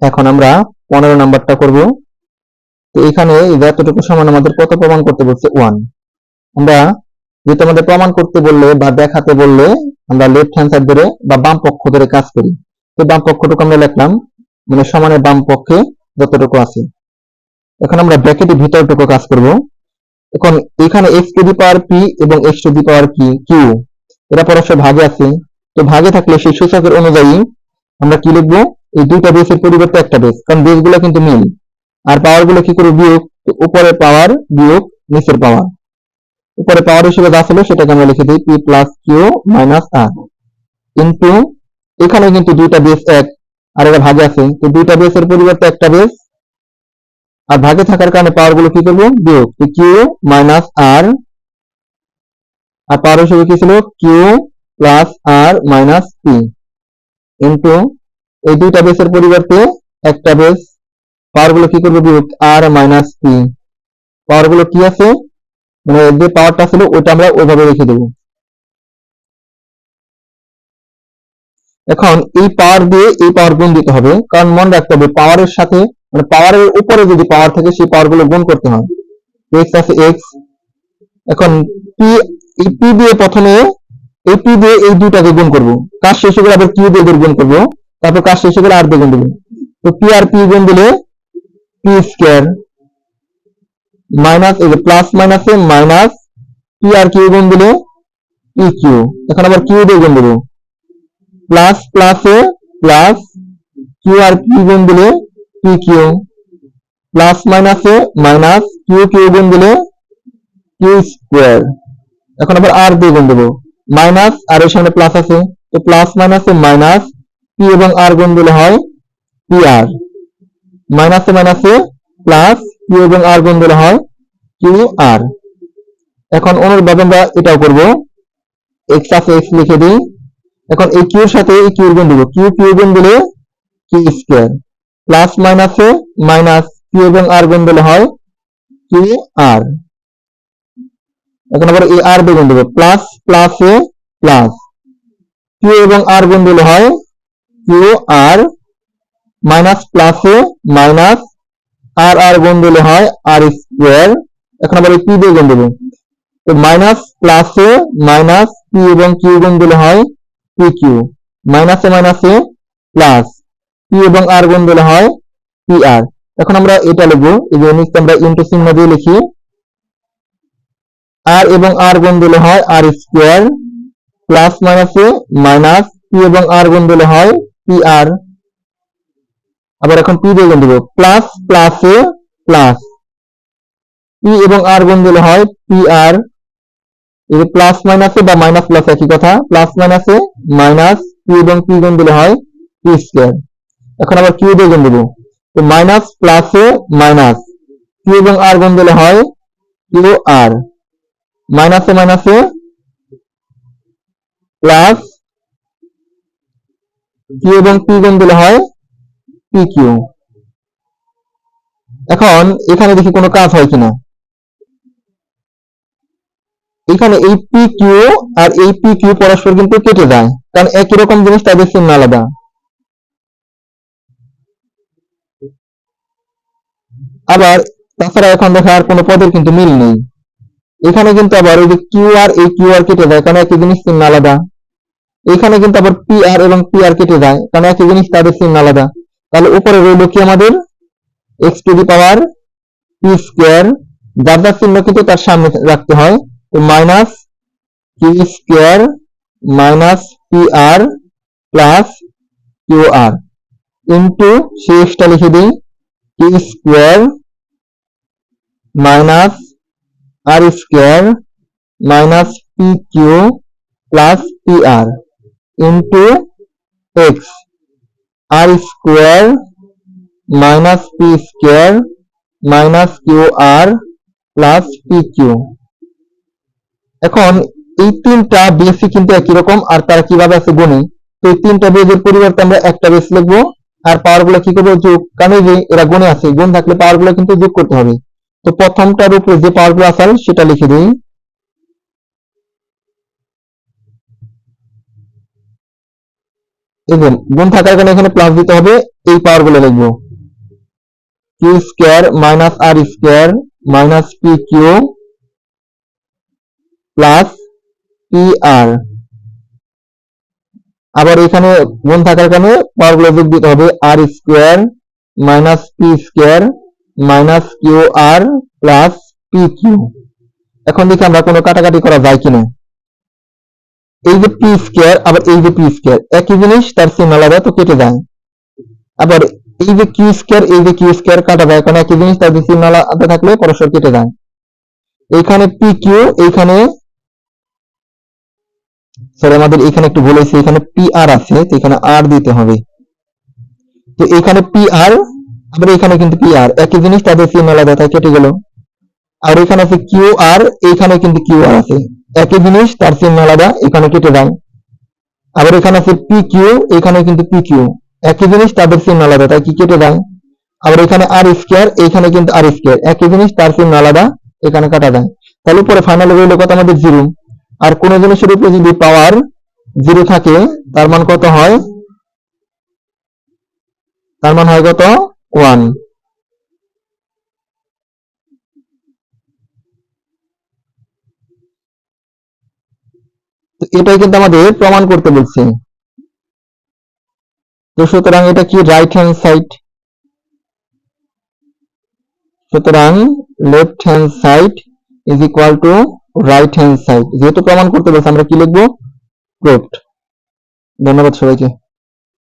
এখন আমরা 15 নাম্বারটা করব। তো এখানে যতটুকু সমান আমাদের কত প্রমাণ করতে বলছে 1। আমরা যেটা আমাদের প্রমাণ করতে বললে বা দেখাতে বললে আমরা লেফট হ্যান্ড সাইড ধরে বা বাম পক্ষ ধরে কাজ করি। তো বাম পক্ষটুকু আমরা লিখলাম, মানে সমানের বাম পক্ষে যতটুকু আছে। এখন আমরা ব্র্যাকেটের ভিতরটুকু কাজ করব। এখন এখানে x two the power p এবং x two the power q এরা পরস্পর ভাগে আছে। তো ভাগে থাকলে সেই সূচকের অনুযায়ী আমরা কি লিখবো, এই দুইটা বেসের পরিবর্তে একটা বেস, কারণ বেসগুলো কিন্তু মিল। আর পাওয়ার গুলো কি করে বিয়োগ, উপরের পাওয়ার বিয়োগ নিচের পাওয়ার। উপরে পাওয়ার হিসেবে যা ছিল সেটাকে আমরা লিখে দিই p প্লাস কিউ মাইনাস আর ইন্টু, এখানে কিন্তু দুইটা বেস এক আর এরা ভাগে আছে, তো দুইটা বেসের পরিবর্তে একটা বেস, আর ভাগে থাকার কারণে পাওয়ার গুলো কি করবো বিয়োগ, কিউ মাইনাস আর পাওয়ার হিসেবে কি ছিল কিউ প্লাস আর মাইনাস পি ইন্টু, এই দুইটা বেসের পরিবর্তে একটা বেস, পাওয়ার গুলো কি করবো বিয়োগ আর মাইনাস পি। পাওয়ার গুলো কি আছে, মানে যে পাওয়ারটা ছিল ওটা আমরা ওইভাবে রেখে দেবো। এখন এই পাওয়ার দিয়ে এই পাওয়ার গুণ দিতে হবে, কারণ মনে রাখতে হবে পাওয়ারের সাথে, মানে পাওয়ারের উপরে যদি পাওয়ার থাকে সেই পাওয়ার গুলো গুণ করতে হয়। এক্স আছে এক্স, এখন পি, এই পি দিয়ে প্রথমে এই পি দিয়ে এই দুইটাকে গুণ করবো, কাজ শেষে গেলে আবার কিউ দিয়ে গুণ করবো, তারপর কাজ শেষে গেলে আর দিয়ে গুণ দেবো। তো পি আর পি গুণ দিলে পি স্কোয়ার মাইনাস, এই যে প্লাস মাইনাসে মাইনাস, পি আর কিউ গুণ দিলে পি কিউ। এখন আবার কিউ দিয়ে গুণ দেবো, প্লাস প্লাসে প্লাস, কিউ আর পি গুণ দিলে পি কিউ, প্লাস মাইনাসে মাইনাস, কিউ কিউ গুণ দিলে কিউ স্কোয়ার। এখন আবার আর দিয়ে গুণ দেবো, মাইনাস আর এর সামনে প্লাস আছে, তো প্লাস মাইনাসে মাইনাস, পি এবং আর গুণ দিলে হয় পি আর, মাইনাসে মাইনাসে প্লাস, কিউ এবং আর গুণ দিলে হয় কিউ আর। এখন অনুরূপভাবে আমরা এটাও করবো, এক্স আছে এক্স লিখে দিই। এখন এই কিউর সাথে এই কিউর গুণ দেবো, কিউ কিউ গুণ দিলে কিউ স্কোয়ার, প্লাস মাইনাসে মাইনাস, কিউ এবং আর গুণ দিলে হয় কিউ আর। এখন আবার এই আর দিয়ে গুণ দেবো, প্লাস প্লাসে প্লাস, কিউ এবং আর গুণ দিলে হয় কিউ আর, মাইনাস প্লাসে মাইনাস, আর আর গুণ দিলে হয় আর স্কোয়ার। এখন আবার এই পি দিয়ে গুণ দেবো, তো মাইনাস প্লাসে মাইনাস, পি এবং কিউ গুণ দিলে হয় পি কিউ, মাইনাসে মাইনাসে প্লাস, পি এবং আর গুণ দিলে হয় পি আর। এখন আমরা এটা লিখবো, এই যে নিচে আমরা ইন্টু চিহ্ন দিয়ে লিখি, আর এবং আর গুণ দিলে হয় আর স্কোয়ার, প্লাস মাইনাসে মাইনাস, পি এবং আর গুণ দিলে হয় পি আর। আবার এখন পি দিয়ে গুণ দেবো, প্লাস প্লাসে প্লাস, পি এবং আর গুণ দিলে হয় পি আর, এই যে প্লাস মাইনাসে বা মাইনাস প্লাস একই কথা, প্লাস মাইনাসে মাইনাস, পি এবং পি গুণ দিলে হয় পি স্কোয়ার। এখন আবার কিউ দিয়ে গুণ দেবো, তো মাইনাস প্লাসে মাইনাস, কিউ এবং আর গুণ দিলে হয় কিউ আর, মাইনাসে মাইনাসে প্লাস, কিউ এবং পি গুণ দিলে হয় পি কিউ। এখন এখানে দেখি কোনো কাজ হয় কিনা, এখানে এই পি কিউ আর এই পি কিউ পরস্পর কিন্তু কেটে যায়, কারণ একই রকম জিনিস তাদের চিহ্ন আলাদা। আবার তাছাড়া এখন দেখো আর কোনো পদের কিন্তু মিল নেই, এখানে কিন্তু আবার ওই যে কিউ আর এই কিউ আর কেটে যায়, কারণ একই জিনিস চিহ্ন আলাদা। এখানে কিন্তু আবার পি আর এবং পি আর কেটে যায়, কারণ একই জিনিস তাদের চিহ্ন আলাদা। তাহলে উপরে রইল কি আমাদের x to the power p square, যার যার চিহ্ন কিন্তু তার সামনে রাখতে হয়, তো minus q square minus p r plus q r into, সেই এক্সটা লিখে দিই, q square minus r square minus p q plus p r into x r square minus p square minus q r plus p q. এখন এই তিনটা বেসই কিন্তু একই রকম, আর তারা কিভাবে আছে গুণে। তো এই তিনটা বেসের পরিবর্তে আমরা একটা বেস লিখবো, আর পাওয়ার গুলো কি করবো যোগ, কারণ এই যে এরা গুণে আছে, গুণ থাকলে পাওয়ার গুলো কিন্তু যোগ করতে হবে। তো প্রথমটার উপরে যে পাওয়ার গুলো আছে সেটা লিখে দিই, ইভেন গুণ থাকার কারণে এখানে প্লাস দিতে হবে, এই পাওয়ার গুলো লিখবো q square minus r square minus p q plus p r. আবার এখানে গুণ থাকার কারণে পাওয়ার গুলো যোগ দিতে হবে r square minus p square minus q r plus p q. এখন দেখি আমরা কোনো কাটাকাটি করা যায় কিনা। এই যে পি স্কোয়ার আবার এই যে পি স্কোয়ার একই জিনিস, তার চিহ্ন আলাদা, তো কেটে যায়। আবার এই যে কিউ স্কোয়ার এই যে কিউ স্কোয়ার কাটা যায়, কারণ একই জিনিস তার চিহ্ন আলাদা থাকলে পরস্পর কেটে যায়। এইখানে পি কিউ, এইখানে সরি আমাদের এখানে একটু ভুল হয়েছে, এখানে পি আর আছে, তো এখানে আর দিতে হবে। তো এখানে পি আর আবার এখানে কিন্তু পি আর একই জিনিস, তাদের চিহ্ন আলাদা, তাই কেটে গেল। আর এখানে আছে কিউ আর, এইখানে কিন্তু কিউ আর আছে, একই জিনিস তার চিহ্ন আলাদা, এখানে কেটে যায়। আবার এখানে আছে পি কিউ, এখানে কিন্তু পি কিউ একই জিনিস, তাদের চিহ্ন আলাদা, তাই কি কেটে যায়। আবার এখানে আর স্কোয়ার, এইখানে কিন্তু আর স্কোয়ার একই জিনিস, তার চিহ্ন আলাদা, এখানে কাটা যায়। তাহলে উপরে ফাইনাল রইল কত আমাদের জিরো। আর কোন জিনিসের উপরে যদি পাওয়ার জিরো থাকে তার মান কত হয়, তার মান হয় কত 1। তো এটাই কিন্তু আমাদের প্রমাণ করতে বলছে। তো সুতরাং এটা কি রাইট হ্যান্ড সাইড, সুতরাং left hand side is equal to right hand side. যেহেতু প্রমাণ করতে বলছে আমরা কি লিখবো, প্রুভড। ধন্যবাদ সবাইকে।